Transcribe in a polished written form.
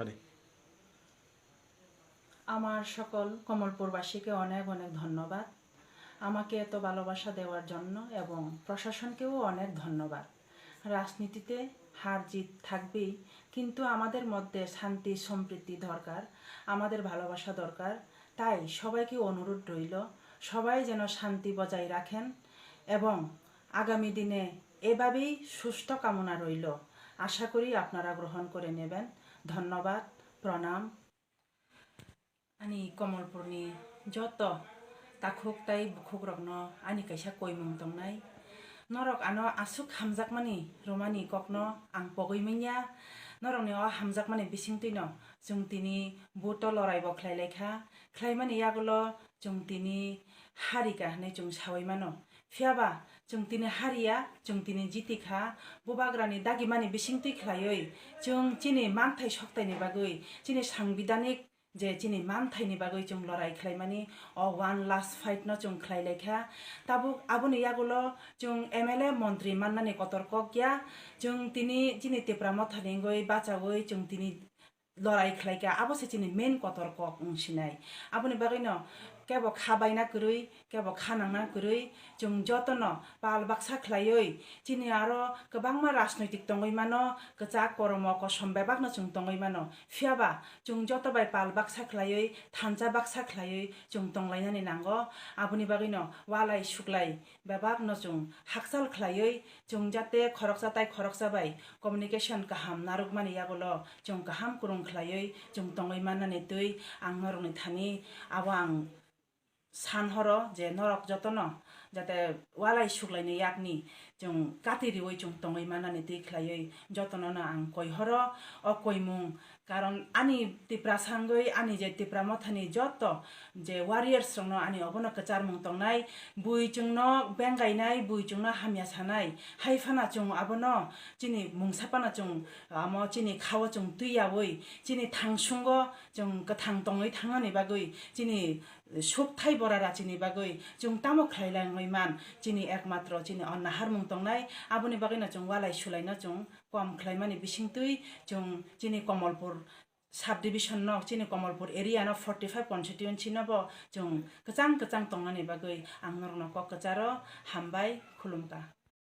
সারি আমার সকল কমলপুরবাসীকে অনেক অনেক ধন্যবাদ আমাকে এত ভালোবাসা দেওয়ার জন্য এবং প্রশাসনকেও অনেক ধন্যবাদ। রাজনীতিতে হার জিত থাকবেই, কিন্তু আমাদের মধ্যে শান্তি সম্প্রীতি দরকার, আমাদের ভালোবাসা দরকার। তাই সবাইকে অনুরোধ রইল সবাই যেন শান্তি বজায় রাখেন এবং আগামী দিনে এভাবেই সুষ্ঠু কামনা রইল। আশা করি আপনারা গ্রহণ করে নেবেন। ধন্যবাদ, প্রণাম। Ani Komolpurni joto takhuk tai bukhuk rokno ani kaisa koimung tongnai norok ano asuk hamjakmani romani kokno ang pogoimanya norokni o hamjakmani bisingtino jung tini boto lorai bo khlailekha khlaimani yagulo jung tini harika hnai jung sawaimano phiaba jung tini haria jung tini jitikha bobagrani dagimani bisingtui khlaioi jung chini manthai soktaini bagui chini sangbidanik যে চিনি মানথাইনি বাগৈ जों लड़ाई खालामनी ओ one last fight न जों खालायलेखा ताबु आबुनि यागुलो जों MLA मंत्री माननानि कतर्क गया जों तिनी चिनि तेप्रा मथानि गय बाचावै जों तिनी लड़ाई खालायका आबोसे चिनि मेन कतर्क उंसिनाय आबुनि बागै न केबो खाबायना करै केबो खानांना करै जों जतन बाल बाक्सा खालायै चिनि आरो गोबांमा राजनैतिक तंगै मानो गजा करम कसम बेबागनो जों तंगै मानो फियाबा जों जतबाय बाल बाक्सा खालायै थानजा बाक्सा खालायै जों तंलायनानै नांगो आबुनि बागै न वालाय सुग्लाय बेबागनो जों हाकसाल खालायै जों जाते खरक जाताय खरक जाबाय कम्युनिकेशन गाहाम नारुगमानि यागोलो जों गाहाम कुरुं खालायै जों तंगै माननानै दै आं नरनि थानि आबो आं सानहरो जे नरक जतन जाते वालाय सुग्लायनि यागनि जों कातिरिवै जों तंगै माननानै दै खालायै जतननो आं कयहरो अ कयमुं कारण आनी तिप्रा सांगै आनी जे तिप्रा मथानि जत जे वारियर्स रंनो आनी अबनो कचार मुं तंगनाय बुइ जोंनो बेंगायनाय बुइ जोंनो हामिया सानाय हाइफाना जों आबनो चिनि मुंसापाना जों आमो चिनि खावो जों तुयावै चिनि थांसुंगो जों गथां तंगै थांनानै बागै चिनि सुबथाय बरारा चिनि बागै जों तामो खालायलाङै मान चिनि एकमात्र चिनि अन्नाहार मुं तंनाय आबुनि बागैनो जों वालाय सुलायनो जों कम खालायमानि बिसिंतुइ जों चिनि कमलपुर साब डिविजन न चिनि कमलपुर एरिया न 45 कन्स्टिट्युएन्सि नबो जों गजां गजां तंनानै बागै आं नरनो ककजारो हामबाय खुलुमगा।